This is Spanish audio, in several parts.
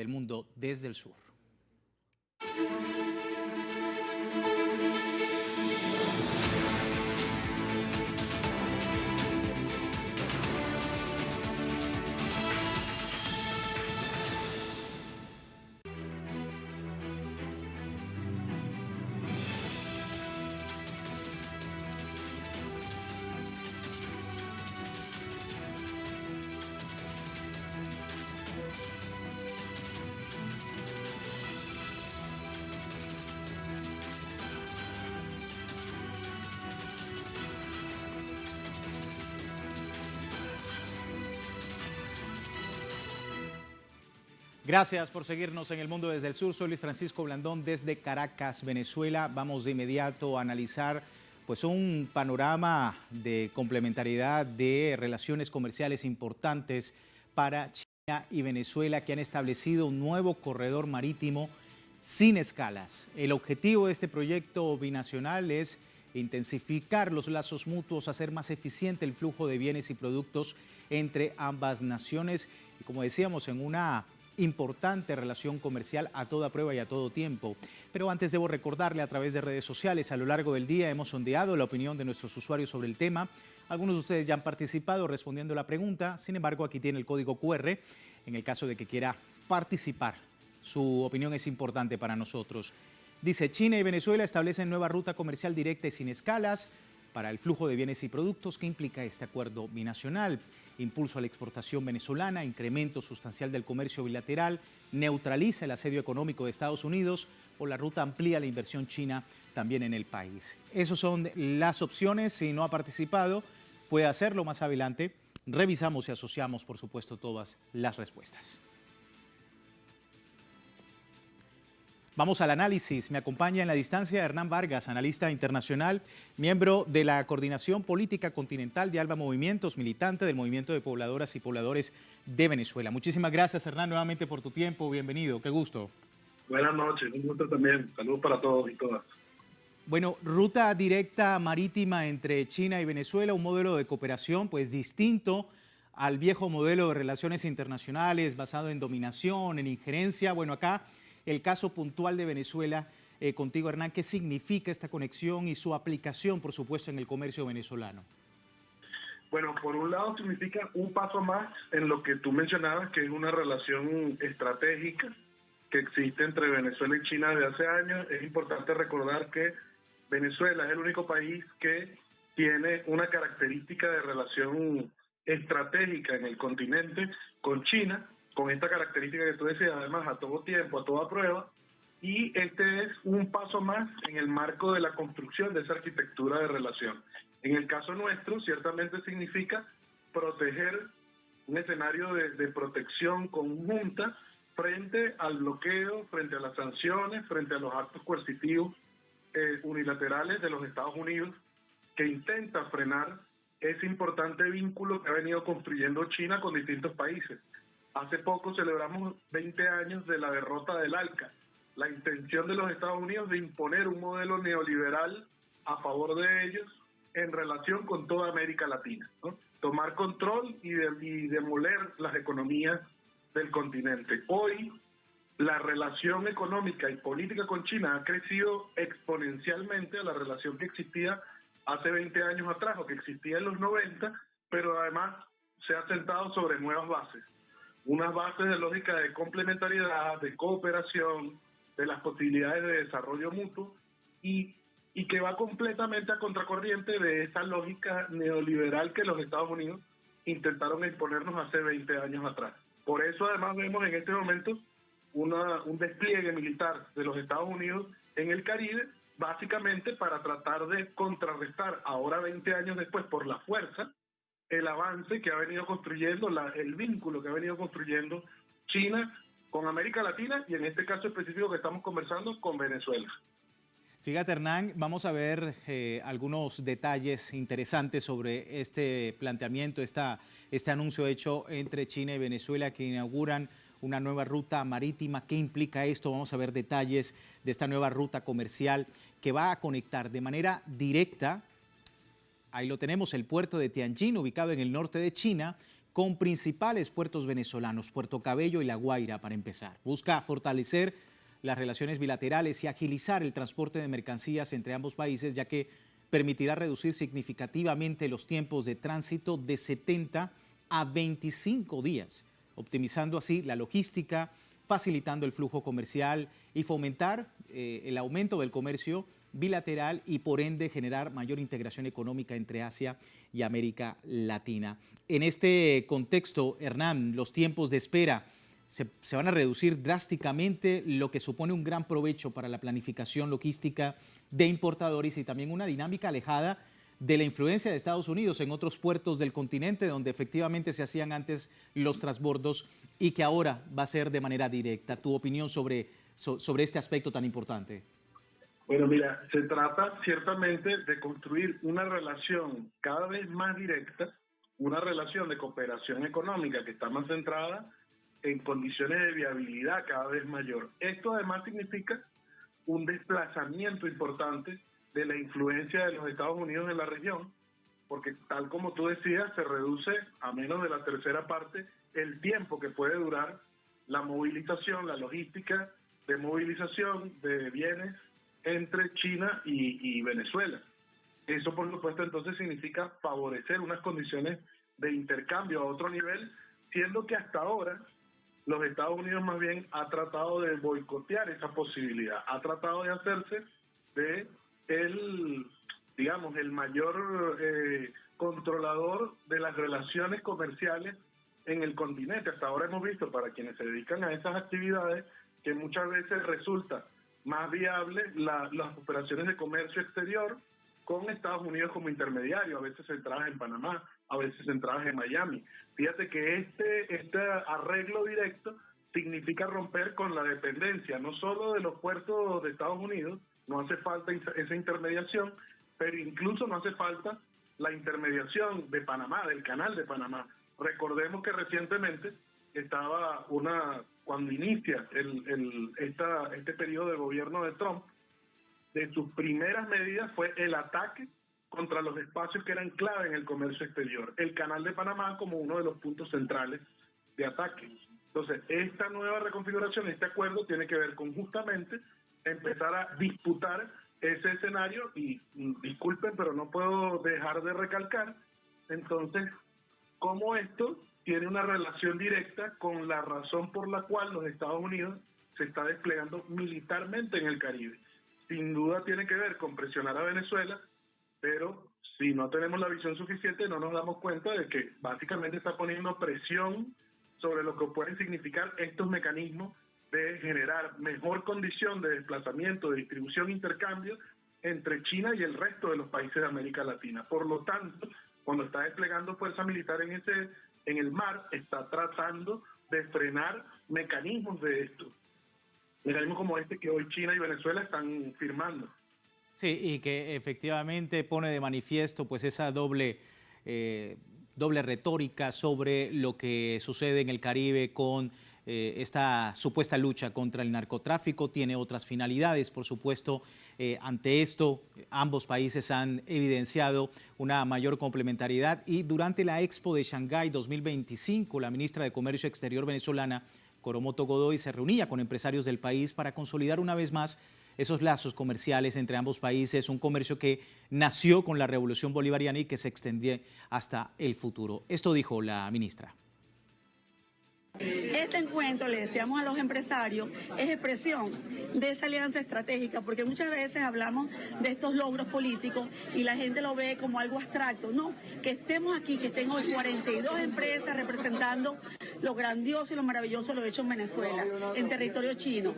del mundo desde el sur. Gracias por seguirnos en El Mundo desde el Sur. Soy Luis Francisco Blandón desde Caracas, Venezuela. Vamos de inmediato a analizar pues, un panorama de complementariedad de relaciones comerciales importantes para China y Venezuela, que han establecido un nuevo corredor marítimo sin escalas. El objetivo de este proyecto binacional es intensificar los lazos mutuos, hacer más eficiente el flujo de bienes y productos entre ambas naciones y, como decíamos, en una importante relación comercial a toda prueba y a todo tiempo. Pero antes debo recordarle, a través de redes sociales a lo largo del día hemos sondeado la opinión de nuestros usuarios sobre el tema. Algunos de ustedes ya han participado respondiendo la pregunta. Sin embargo, aquí tiene el código QR en el caso de que quiera participar. Su opinión es importante para nosotros. Dice: China y Venezuela establecen nueva ruta comercial directa y sin escalas para el flujo de bienes y productos. ¿Qué implica este acuerdo binacional? Impulso a la exportación venezolana, incremento sustancial del comercio bilateral, neutraliza el asedio económico de Estados Unidos o la ruta amplía la inversión china también en el país. Esas son las opciones. Si no ha participado, puede hacerlo más adelante. Revisamos y asociamos, por supuesto, todas las respuestas. Vamos al análisis. Me acompaña en la distancia Hernán Vargas, analista internacional, miembro de la Coordinación Política Continental de ALBA Movimientos, militante del Movimiento de Pobladoras y Pobladores de Venezuela. Muchísimas gracias, Hernán, nuevamente por tu tiempo. Bienvenido, qué gusto. Buenas noches, un gusto también. Saludos para todos y todas. Bueno, ruta directa marítima entre China y Venezuela, un modelo de cooperación pues distinto al viejo modelo de relaciones internacionales basado en dominación, en injerencia. Bueno, acá el caso puntual de Venezuela, contigo, Hernán, ¿qué significa esta conexión y su aplicación, por supuesto, en el comercio venezolano? Bueno, por un lado significa un paso más en lo que tú mencionabas, que es una relación estratégica que existe entre Venezuela y China desde hace años. Es importante recordar que Venezuela es el único país que tiene una característica de relación estratégica en el continente con China, con esta característica que tú decías, además a todo tiempo, a toda prueba, y este es un paso más en el marco de la construcción de esa arquitectura de relación. En el caso nuestro, ciertamente significa proteger un escenario de protección conjunta frente al bloqueo, frente a las sanciones, frente a los actos coercitivos unilaterales de los Estados Unidos, que intenta frenar ese importante vínculo que ha venido construyendo China con distintos países. Hace poco celebramos 20 años de la derrota del ALCA, la intención de los Estados Unidos de imponer un modelo neoliberal a favor de ellos en relación con toda América Latina, ¿no? Tomar control y demoler las economías del continente. Hoy, la relación económica y política con China ha crecido exponencialmente a la relación que existía hace 20 años atrás o que existía en los 90, pero además se ha sentado sobre nuevas bases. Unas bases de lógica de complementariedad, de cooperación, de las posibilidades de desarrollo mutuo y que va completamente a contracorriente de esa lógica neoliberal que los Estados Unidos intentaron imponernos hace 20 años atrás. Por eso además vemos en este momento un despliegue militar de los Estados Unidos en el Caribe, básicamente para tratar de contrarrestar ahora 20 años después por la fuerza el avance que ha venido construyendo, el vínculo que ha venido construyendo China con América Latina y en este caso específico que estamos conversando con Venezuela. Fíjate, Hernán, vamos a ver algunos detalles interesantes sobre este planteamiento, este anuncio hecho entre China y Venezuela que inauguran una nueva ruta marítima. ¿Qué implica esto? Vamos a ver detalles de esta nueva ruta comercial que va a conectar de manera directa, ahí lo tenemos, el puerto de Tianjin, ubicado en el norte de China, con principales puertos venezolanos, Puerto Cabello y La Guaira, para empezar. Busca fortalecer las relaciones bilaterales y agilizar el transporte de mercancías entre ambos países, ya que permitirá reducir significativamente los tiempos de tránsito de 70 a 25 días, optimizando así la logística, facilitando el flujo comercial y fomentar el aumento del comercio bilateral y por ende generar mayor integración económica entre Asia y América Latina. En este contexto, Hernán, los tiempos de espera se van a reducir drásticamente, lo que supone un gran provecho para la planificación logística de importadores y también una dinámica alejada de la influencia de Estados Unidos en otros puertos del continente donde efectivamente se hacían antes los transbordos y que ahora va a ser de manera directa. ¿Tu opinión sobre este aspecto tan importante? Bueno, mira, se trata ciertamente de construir una relación cada vez más directa, una relación de cooperación económica que está más centrada en condiciones de viabilidad cada vez mayor. Esto además significa un desplazamiento importante de la influencia de los Estados Unidos en la región, porque tal como tú decías, se reduce a menos de la tercera parte el tiempo que puede durar la movilización, la logística de movilización de bienes entre China y Venezuela. Eso, por supuesto, entonces significa favorecer unas condiciones de intercambio a otro nivel, siendo que hasta ahora los Estados Unidos más bien ha tratado de boicotear esa posibilidad, ha tratado de hacerse de el mayor controlador de las relaciones comerciales en el continente. Hasta ahora hemos visto, para quienes se dedican a esas actividades, que muchas veces resulta más viable las operaciones de comercio exterior con Estados Unidos como intermediario, a veces centradas en Panamá, a veces centradas en Miami. Fíjate que este arreglo directo significa romper con la dependencia, no solo de los puertos de Estados Unidos, no hace falta esa intermediación, pero incluso no hace falta la intermediación de Panamá, del canal de Panamá. Recordemos que recientemente cuando inicia este periodo de gobierno de Trump, de sus primeras medidas fue el ataque contra los espacios que eran clave en el comercio exterior, el canal de Panamá como uno de los puntos centrales de ataque. Entonces, esta nueva reconfiguración, este acuerdo tiene que ver con justamente empezar a disputar ese escenario y disculpen, pero no puedo dejar de recalcar, entonces, cómo esto tiene una relación directa con la razón por la cual los Estados Unidos se está desplegando militarmente en el Caribe. Sin duda tiene que ver con presionar a Venezuela, pero si no tenemos la visión suficiente no nos damos cuenta de que básicamente está poniendo presión sobre lo que pueden significar estos mecanismos de generar mejor condición de desplazamiento, de distribución e intercambio entre China y el resto de los países de América Latina. Por lo tanto, cuando está desplegando fuerza militar en el mar, está tratando de frenar mecanismos de esto. Mecanismos como este que hoy China y Venezuela están firmando. Sí, y que efectivamente pone de manifiesto pues esa doble retórica sobre lo que sucede en el Caribe con esta supuesta lucha contra el narcotráfico. Tiene otras finalidades, por supuesto. Ante esto, ambos países han evidenciado una mayor complementariedad y durante la Expo de Shanghái 2025, la ministra de Comercio Exterior venezolana, Coromoto Godoy, se reunía con empresarios del país para consolidar una vez más esos lazos comerciales entre ambos países, un comercio que nació con la Revolución Bolivariana y que se extendió hasta el futuro. Esto dijo la ministra. Este encuentro, le decíamos a los empresarios, es expresión de esa alianza estratégica, porque muchas veces hablamos de estos logros políticos y la gente lo ve como algo abstracto. No, que estemos aquí, que estén hoy 42 empresas representando lo grandioso y lo maravilloso de lo hecho en Venezuela, en territorio chino,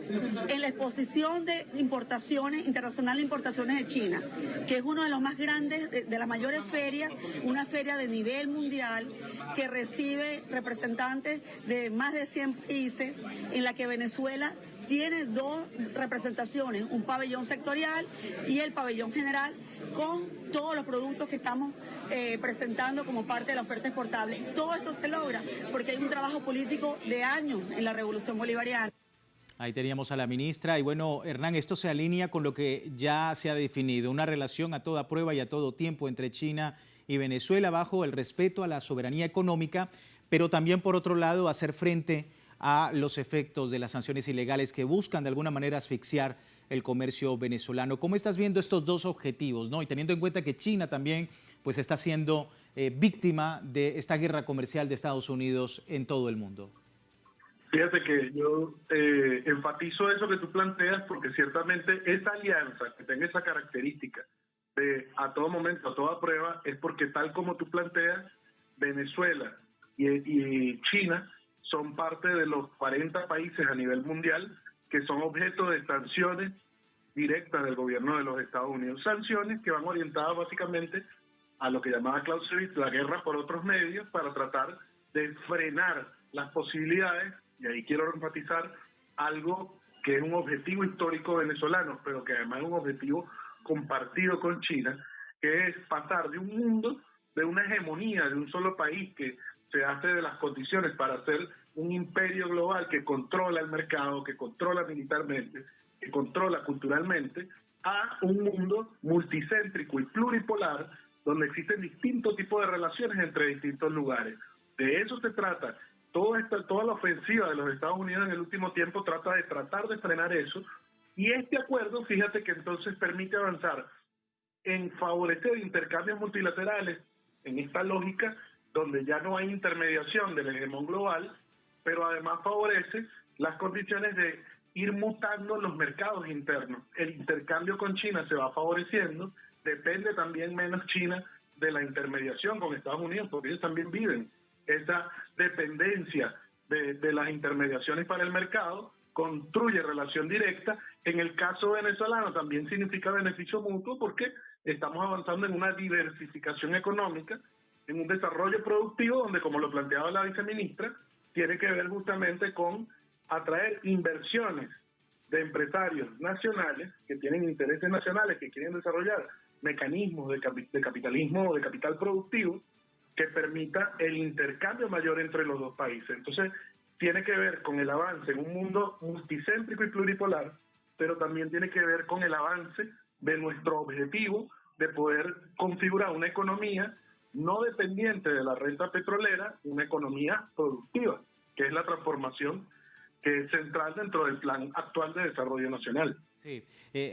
en la exposición de importaciones, internacional de importaciones de China, que es uno de los más grandes, de las mayores ferias, una feria de nivel mundial que recibe representantes de más de 100 países, en la que Venezuela tiene dos representaciones, un pabellón sectorial y el pabellón general, con todos los productos que estamos presentando como parte de la oferta exportable. Todo esto se logra porque hay un trabajo político de años en la Revolución Bolivariana. Ahí teníamos a la ministra y bueno, Hernán, esto se alinea con lo que ya se ha definido, una relación a toda prueba y a todo tiempo entre China y Venezuela bajo el respeto a la soberanía económica, pero también por otro lado hacer frente a los efectos de las sanciones ilegales que buscan de alguna manera asfixiar el comercio venezolano. ¿Cómo estás viendo estos dos objetivos, ¿no? Y teniendo en cuenta que China también pues, está siendo víctima de esta guerra comercial de Estados Unidos en todo el mundo. Fíjate que yo enfatizo eso que tú planteas porque ciertamente esa alianza que tenga esa característica de a todo momento, a toda prueba, es porque tal como tú planteas, Venezuela y China son parte de los 40 países a nivel mundial que son objeto de sanciones directas del gobierno de los Estados Unidos. Sanciones que van orientadas básicamente a lo que llamaba Clausewitz la guerra por otros medios para tratar de frenar las posibilidades, y ahí quiero enfatizar algo que es un objetivo histórico venezolano, pero que además es un objetivo compartido con China, que es pasar de un mundo, de una hegemonía de un solo país que se hace de las condiciones para ser un imperio global que controla el mercado, que controla militarmente, que controla culturalmente, a un mundo multicéntrico y pluripolar donde existen distintos tipos de relaciones entre distintos lugares. De eso se trata. Toda la ofensiva de los Estados Unidos en el último tiempo trata de frenar eso, y este acuerdo, fíjate que entonces permite avanzar en favorecer intercambios multilaterales en esta lógica donde ya no hay intermediación del hegemón global, pero además favorece las condiciones de ir mutando los mercados internos. El intercambio con China se va favoreciendo, depende también menos China de la intermediación con Estados Unidos, porque ellos también viven esa dependencia de las intermediaciones para el mercado, construye relación directa. En el caso venezolano también significa beneficio mutuo porque estamos avanzando en una diversificación económica, en un desarrollo productivo donde, como lo planteaba la viceministra, tiene que ver justamente con atraer inversiones de empresarios nacionales que tienen intereses nacionales, que quieren desarrollar mecanismos de capitalismo o de capital productivo que permita el intercambio mayor entre los dos países. Entonces, tiene que ver con el avance en un mundo multicéntrico y pluripolar, pero también tiene que ver con el avance de nuestro objetivo de poder configurar una economía no dependiente de la renta petrolera, una economía productiva, que es la transformación que es central dentro del plan actual de desarrollo nacional. Sí,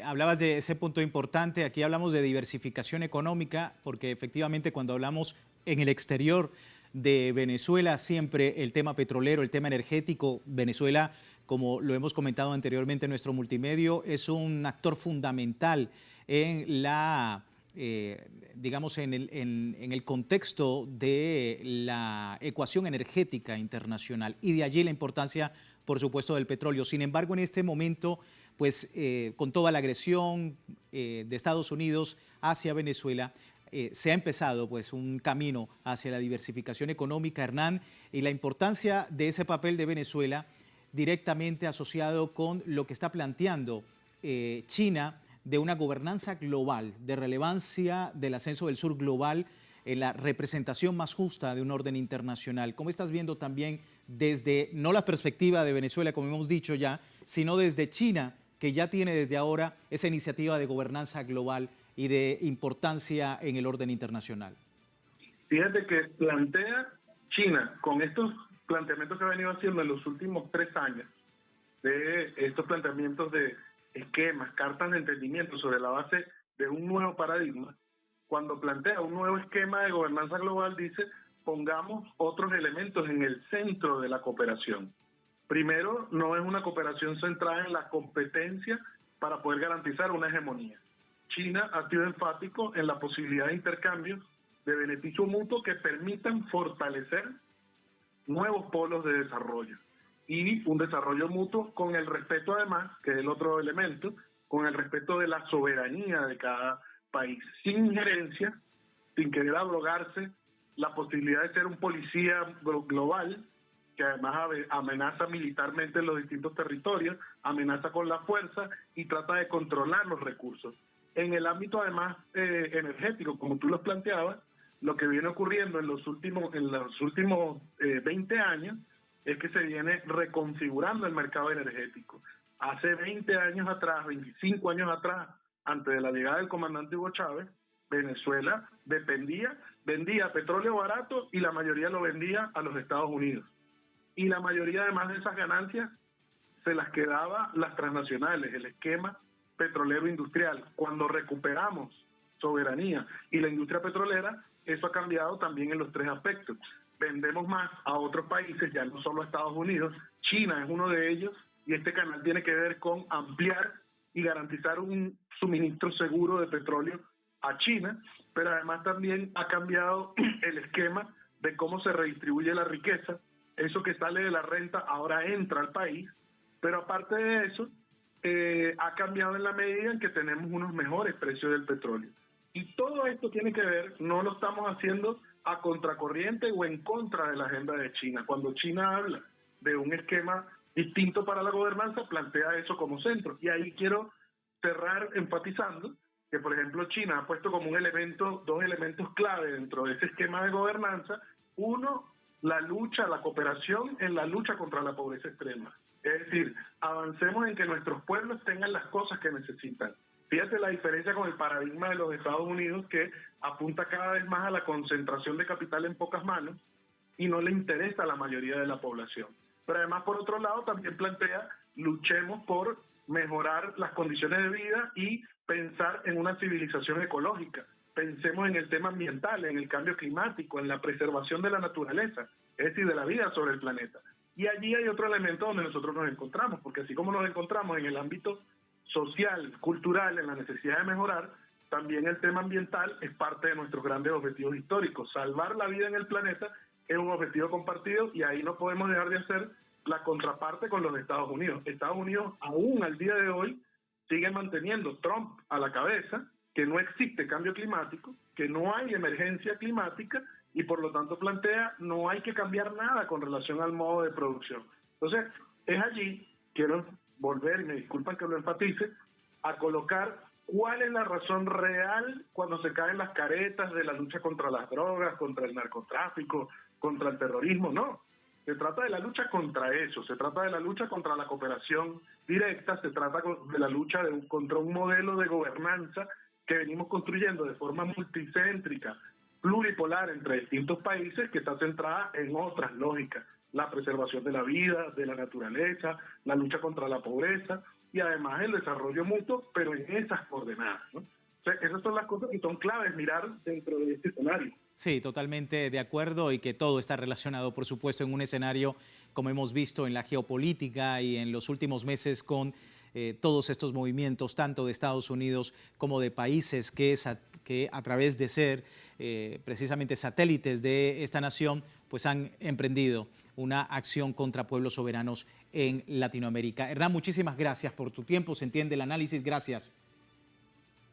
hablabas de ese punto importante, aquí hablamos de diversificación económica, porque efectivamente cuando hablamos en el exterior de Venezuela, siempre el tema petrolero, el tema energético, Venezuela, como lo hemos comentado anteriormente en nuestro multimedio, es un actor fundamental en la, digamos, en el contexto de la ecuación energética internacional, y de allí la importancia, por supuesto, del petróleo. Sin embargo, en este momento, pues con toda la agresión de Estados Unidos hacia Venezuela, se ha empezado pues un camino hacia la diversificación económica, Hernán, y la importancia de ese papel de Venezuela directamente asociado con lo que está planteando China de una gobernanza global, de relevancia del ascenso del sur global, la representación más justa de un orden internacional. ¿Cómo estás viendo también desde, no la perspectiva de Venezuela, como hemos dicho ya, sino desde China, que ya tiene desde ahora esa iniciativa de gobernanza global y de importancia en el orden internacional? Fíjate que plantea China, con estos planteamientos que ha venido haciendo en los últimos 3 años, de estos planteamientos de esquemas, cartas de entendimiento sobre la base de un nuevo paradigma, cuando plantea un nuevo esquema de gobernanza global, dice, pongamos otros elementos en el centro de la cooperación. Primero, no es una cooperación centrada en la competencia para poder garantizar una hegemonía. China ha sido enfático en la posibilidad de intercambios de beneficio mutuo que permitan fortalecer nuevos polos de desarrollo y un desarrollo mutuo con el respeto, además, que es el otro elemento, con el respeto de la soberanía de cada país, sin injerencia, sin querer abrogarse la posibilidad de ser un policía global que además amenaza militarmente en los distintos territorios, amenaza con la fuerza y trata de controlar los recursos. En el ámbito además energético, como tú lo planteabas, lo que viene ocurriendo en los últimos 20 años es que se viene reconfigurando el mercado energético. Hace 20 años atrás, 25 años atrás, antes de la llegada del comandante Hugo Chávez, Venezuela vendía petróleo barato y la mayoría lo vendía a los Estados Unidos. Y la mayoría además de esas ganancias se las quedaba las transnacionales, el esquema petrolero industrial. Cuando recuperamos soberanía y la industria petrolera, eso ha cambiado también en los tres aspectos. Vendemos más a otros países, ya no solo a Estados Unidos. China es uno de ellos, y este canal tiene que ver con ampliar y garantizar un suministro seguro de petróleo a China, pero además también ha cambiado el esquema de cómo se redistribuye la riqueza. Eso que sale de la renta ahora entra al país, pero aparte de eso, ha cambiado en la medida en que tenemos unos mejores precios del petróleo. Y todo esto tiene que ver, no lo estamos haciendo a contracorriente o en contra de la agenda de China. Cuando China habla de un esquema distinto para la gobernanza, plantea eso como centro. Y ahí quiero cerrar enfatizando que, por ejemplo, China ha puesto como un elemento, dos elementos clave dentro de ese esquema de gobernanza. Uno, la cooperación en la lucha contra la pobreza extrema. Es decir, avancemos en que nuestros pueblos tengan las cosas que necesitan. Fíjate la diferencia con el paradigma de los Estados Unidos, que apunta cada vez más a la concentración de capital en pocas manos y no le interesa a la mayoría de la población. Pero además, por otro lado, también plantea, luchemos por mejorar las condiciones de vida y pensar en una civilización ecológica. Pensemos en el tema ambiental, en el cambio climático, en la preservación de la naturaleza, es decir, de la vida sobre el planeta. Y allí hay otro elemento donde nosotros nos encontramos, porque así como nos encontramos en el ámbito social, cultural, en la necesidad de mejorar, también el tema ambiental es parte de nuestros grandes objetivos históricos. Salvar la vida en el planeta es un objetivo compartido y ahí no podemos dejar de hacer la contraparte con los Estados Unidos. Estados Unidos, aún al día de hoy, sigue manteniendo Trump a la cabeza, que no existe cambio climático, que no hay emergencia climática y por lo tanto plantea no hay que cambiar nada con relación al modo de producción. Entonces, es allí, quiero volver, y me disculpan que lo enfatice, a colocar cuál es la razón real cuando se caen las caretas de la lucha contra las drogas, contra el narcotráfico, contra el terrorismo. No, se trata de la lucha contra eso, se trata de la lucha contra la cooperación directa, se trata de la lucha contra un modelo de gobernanza que venimos construyendo de forma multicéntrica, pluripolar entre distintos países, que está centrada en otras lógicas: la preservación de la vida, de la naturaleza, la lucha contra la pobreza y además el desarrollo mutuo, pero en esas coordenadas, ¿no? O sea, esas son las cosas que son claves mirar dentro de este escenario. Sí, totalmente de acuerdo, y que todo está relacionado, por supuesto, en un escenario, como hemos visto en la geopolítica y en los últimos meses, con todos estos movimientos, tanto de Estados Unidos como de países que a través de ser precisamente satélites de esta nación, pues han emprendido una acción contra pueblos soberanos en Latinoamérica. Hernán, muchísimas gracias por tu tiempo, se entiende el análisis, gracias.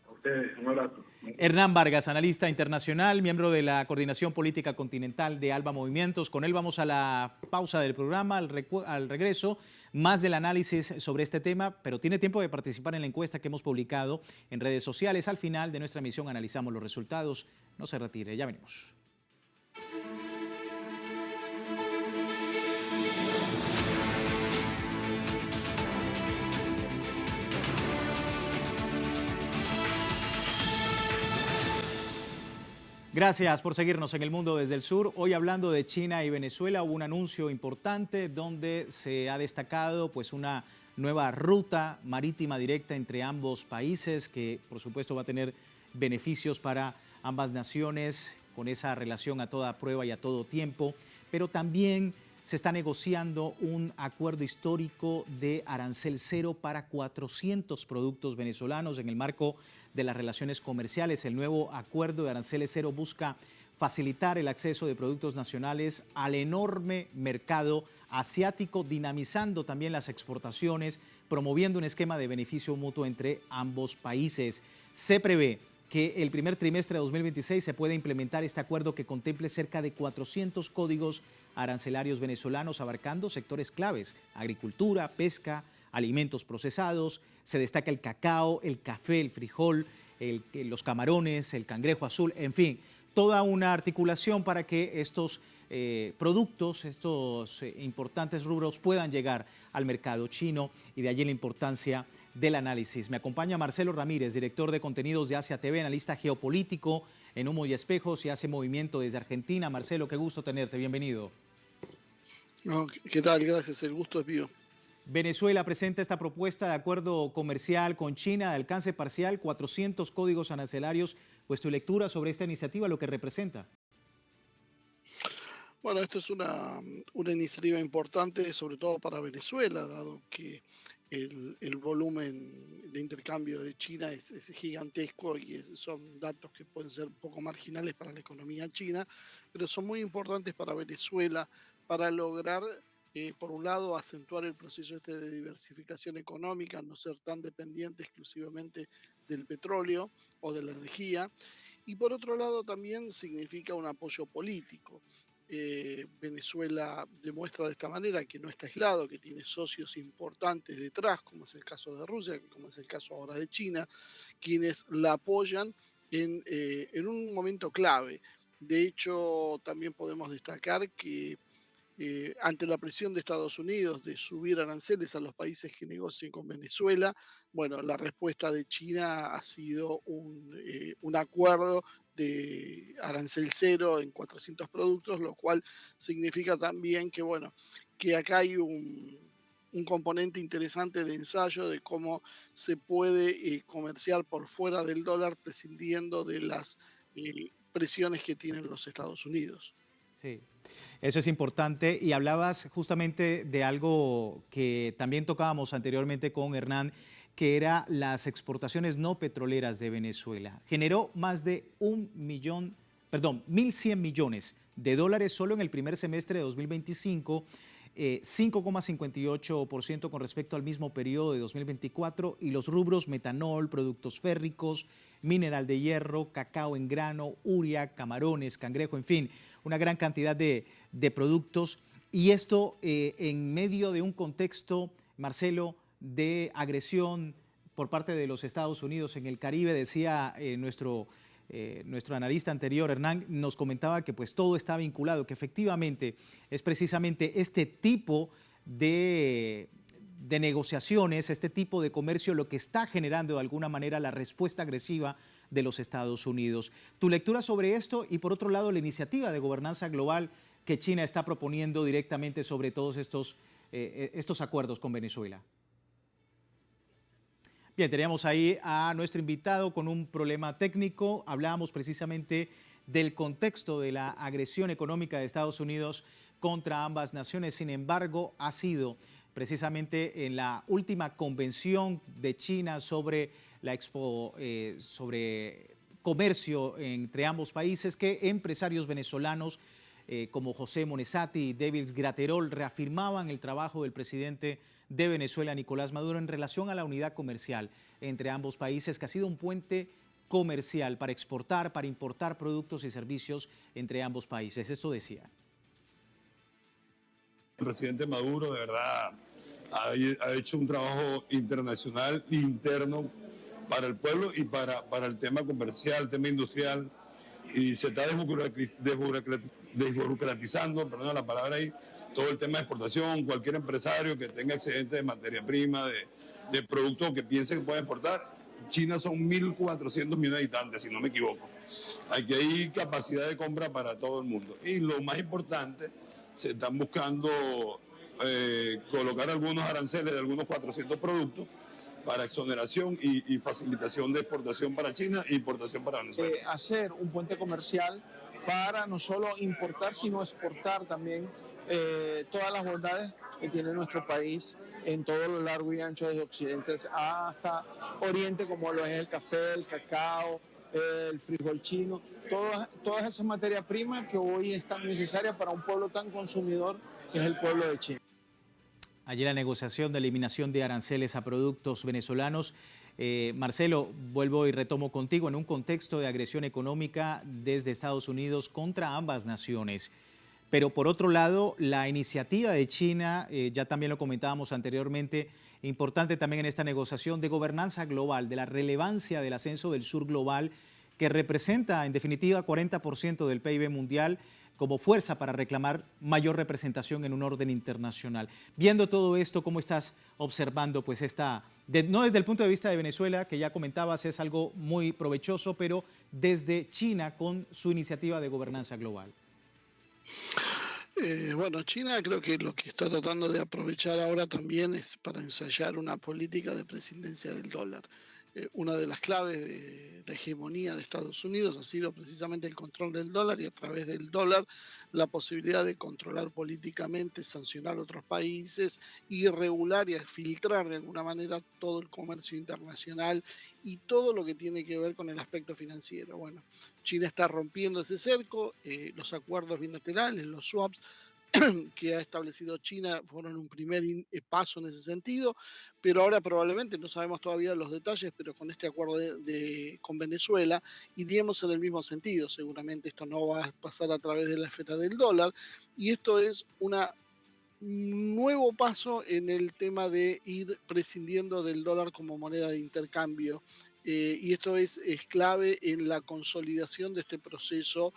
A ustedes, un abrazo. Hernán Vargas, analista internacional, miembro de la Coordinación Política Continental de ALBA Movimientos. Con él vamos a la pausa del programa, al regreso, más del análisis sobre este tema, pero tiene tiempo de participar en la encuesta que hemos publicado en redes sociales. Al final de nuestra emisión analizamos los resultados. No se retire, ya venimos. Gracias por seguirnos en El Mundo desde el Sur. Hoy, hablando de China y Venezuela, hubo un anuncio importante donde se ha destacado pues una nueva ruta marítima directa entre ambos países, que por supuesto va a tener beneficios para ambas naciones, con esa relación a toda prueba y a todo tiempo, pero también se está negociando un acuerdo histórico de arancel cero para 400 productos venezolanos en el marco de las relaciones comerciales. El nuevo acuerdo de aranceles cero busca facilitar el acceso de productos nacionales al enorme mercado asiático, dinamizando también las exportaciones, promoviendo un esquema de beneficio mutuo entre ambos países. Se prevé que el primer trimestre de 2026 se puede implementar este acuerdo, que contemple cerca de 400 códigos arancelarios venezolanos abarcando sectores claves: agricultura, pesca, alimentos procesados. Se destaca el cacao, el café, el frijol, los camarones, el cangrejo azul, en fin, toda una articulación para que estos productos, estos importantes rubros puedan llegar al mercado chino, y de allí la importancia del análisis. Me acompaña Marcelo Ramírez, director de contenidos de Asia TV, analista geopolítico en Humo y Espejos y hace movimiento desde Argentina. Marcelo, qué gusto tenerte, bienvenido. No, ¿qué tal? Gracias, el gusto es mío. Venezuela presenta esta propuesta de acuerdo comercial con China de alcance parcial, 400 códigos arancelarios. Pues tu lectura sobre esta iniciativa, lo que representa. Bueno, esto es una iniciativa importante, sobre todo para Venezuela, dado que el volumen de intercambio de China es gigantesco y son datos que pueden ser un poco marginales para la economía china, pero son muy importantes para Venezuela para lograr, por un lado, acentuar el proceso de diversificación económica, no ser tan dependiente exclusivamente del petróleo o de la energía, y por otro lado también significa un apoyo político. Venezuela demuestra de esta manera que no está aislado, que tiene socios importantes detrás, como es el caso de Rusia, como es el caso ahora de China, quienes la apoyan en un momento clave. De hecho, también podemos destacar que ante la presión de Estados Unidos de subir aranceles a los países que negocien con Venezuela, bueno, la respuesta de China ha sido un acuerdo de arancel cero en 400 productos, lo cual significa también que, bueno, que acá hay un componente interesante de ensayo de cómo se puede comerciar por fuera del dólar prescindiendo de las presiones que tienen los Estados Unidos. Sí, eso es importante y hablabas justamente de algo que también tocábamos anteriormente con Hernán, que era las exportaciones no petroleras de Venezuela. Generó más de 1.100 millones de dólares solo en el primer semestre de 2025, 5,58% con respecto al mismo periodo de 2024 y los rubros metanol, productos férricos, mineral de hierro, cacao en grano, uria, camarones, cangrejo, en fin, una gran cantidad de productos. Y esto en medio de un contexto, Marcelo, de agresión por parte de los Estados Unidos en el Caribe. Decía nuestro analista anterior, Hernán, nos comentaba que pues todo está vinculado, que efectivamente es precisamente este tipo de negociaciones, este tipo de comercio lo que está generando de alguna manera la respuesta agresiva de los Estados Unidos. Tu lectura sobre esto y por otro lado la iniciativa de gobernanza global que China está proponiendo directamente sobre todos estos acuerdos con Venezuela. Bien, teníamos ahí a nuestro invitado con un problema técnico. Hablábamos precisamente del contexto de la agresión económica de Estados Unidos contra ambas naciones. Sin embargo, ha sido precisamente en la última convención de China sobre sobre comercio entre ambos países que empresarios venezolanos como José Monesati y David Graterol reafirmaban el trabajo del presidente de Venezuela, Nicolás Maduro, en relación a la unidad comercial entre ambos países, que ha sido un puente comercial para exportar, para importar productos y servicios entre ambos países. Esto decía. El presidente Maduro de verdad ha hecho un trabajo internacional, interno, para el pueblo y para el tema comercial, tema industrial, y se está desburocratizando, perdón la palabra ahí, todo el tema de exportación. Cualquier empresario que tenga excedente de materia prima, de productos que piense que puede exportar. China son 1.400 millones de habitantes, si no me equivoco. Aquí hay capacidad de compra para todo el mundo. Y lo más importante, se están buscando colocar algunos aranceles de algunos 400 productos para exoneración y facilitación de exportación para China e importación para Venezuela. Hacer un puente comercial para no solo importar, sino exportar también todas las bondades que tiene nuestro país en todo lo largo y ancho desde Occidente hasta Oriente, como lo es el café, el cacao, el frijol chino, todas esas materias primas que hoy están necesarias para un pueblo tan consumidor que es el pueblo de China. Allí la negociación de eliminación de aranceles a productos venezolanos. Marcelo, vuelvo y retomo contigo en un contexto de agresión económica desde Estados Unidos contra ambas naciones. Pero por otro lado, la iniciativa de China, ya también lo comentábamos anteriormente, importante también en esta negociación de gobernanza global, de la relevancia del ascenso del sur global, que representa en definitiva 40% del PIB mundial, como fuerza para reclamar mayor representación en un orden internacional. Viendo todo esto, ¿cómo estás observando pues esta No desde el punto de vista de Venezuela, que ya comentabas es algo muy provechoso, pero desde China con su iniciativa de gobernanza global. Bueno, China creo que lo que está tratando de aprovechar ahora también es para ensayar una política de prescindencia del dólar. Una de las claves de la hegemonía de Estados Unidos ha sido precisamente el control del dólar y a través del dólar la posibilidad de controlar políticamente, sancionar a otros países y regular y filtrar de alguna manera todo el comercio internacional y todo lo que tiene que ver con el aspecto financiero. Bueno, China está rompiendo ese cerco, los acuerdos bilaterales, los swaps que ha establecido China fueron un primer paso en ese sentido, pero ahora probablemente, no sabemos todavía los detalles, pero con este acuerdo con Venezuela iríamos en el mismo sentido. Seguramente esto no va a pasar a través de la esfera del dólar y esto es un nuevo paso en el tema de ir prescindiendo del dólar como moneda de intercambio. Y esto es clave en la consolidación de este proceso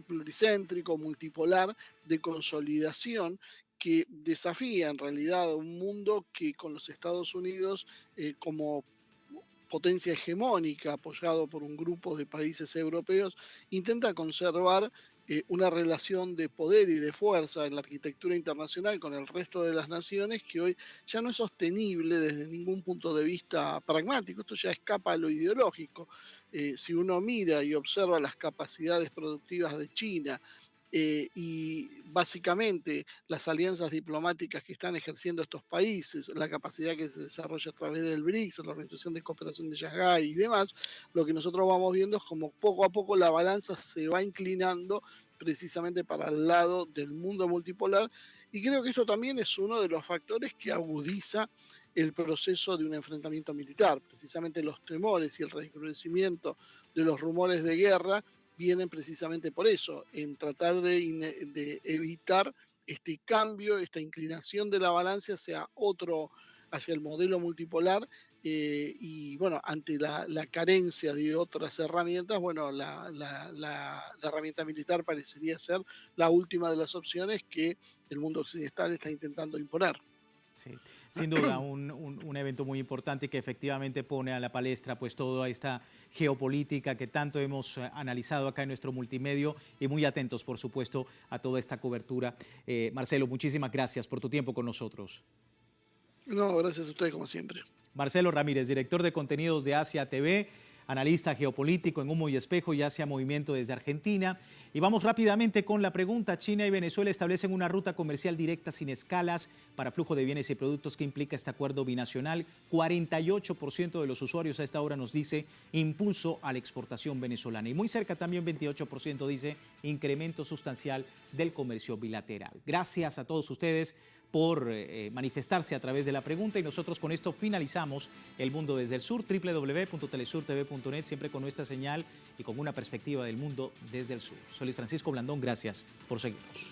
pluricéntrico, multipolar, de consolidación que desafía en realidad un mundo que con los Estados Unidos como potencia hegemónica, apoyado por un grupo de países europeos, intenta conservar una relación de poder y de fuerza en la arquitectura internacional con el resto de las naciones que hoy ya no es sostenible desde ningún punto de vista pragmático. Esto ya escapa a lo ideológico. Si uno mira y observa las capacidades productivas de China, y básicamente las alianzas diplomáticas que están ejerciendo estos países, la capacidad que se desarrolla a través del BRICS, la Organización de Cooperación de Shanghái y demás, lo que nosotros vamos viendo es como poco a poco la balanza se va inclinando precisamente para el lado del mundo multipolar, y creo que esto también es uno de los factores que agudiza el proceso de un enfrentamiento militar. Precisamente los temores y el recrudecimiento de los rumores de guerra vienen precisamente por eso, en tratar de evitar este cambio, esta inclinación de la balanza hacia el modelo multipolar, y bueno, ante la carencia de otras herramientas, bueno, la herramienta militar parecería ser la última de las opciones que el mundo occidental está intentando imponer. Sí, sin duda, un evento muy importante que efectivamente pone a la palestra pues toda esta geopolítica que tanto hemos analizado acá en nuestro multimedio y muy atentos, por supuesto, a toda esta cobertura. Marcelo, muchísimas gracias por tu tiempo con nosotros. No, gracias a ustedes como siempre. Marcelo Ramírez, director de contenidos de Asia TV, analista geopolítico en Humo y Espejo y Asia Movimiento desde Argentina. Y vamos rápidamente con la pregunta. China y Venezuela establecen una ruta comercial directa sin escalas para flujo de bienes y productos que implica este acuerdo binacional. 48% de los usuarios a esta hora nos dice impulso a la exportación venezolana. Y muy cerca también 28% dice incremento sustancial del comercio bilateral. Gracias a todos ustedes por manifestarse a través de la pregunta y nosotros con esto finalizamos El Mundo desde el Sur, www.telesurtv.net, siempre con nuestra señal y con una perspectiva del mundo desde el sur. Soy Luis Francisco Blandón, gracias por seguirnos.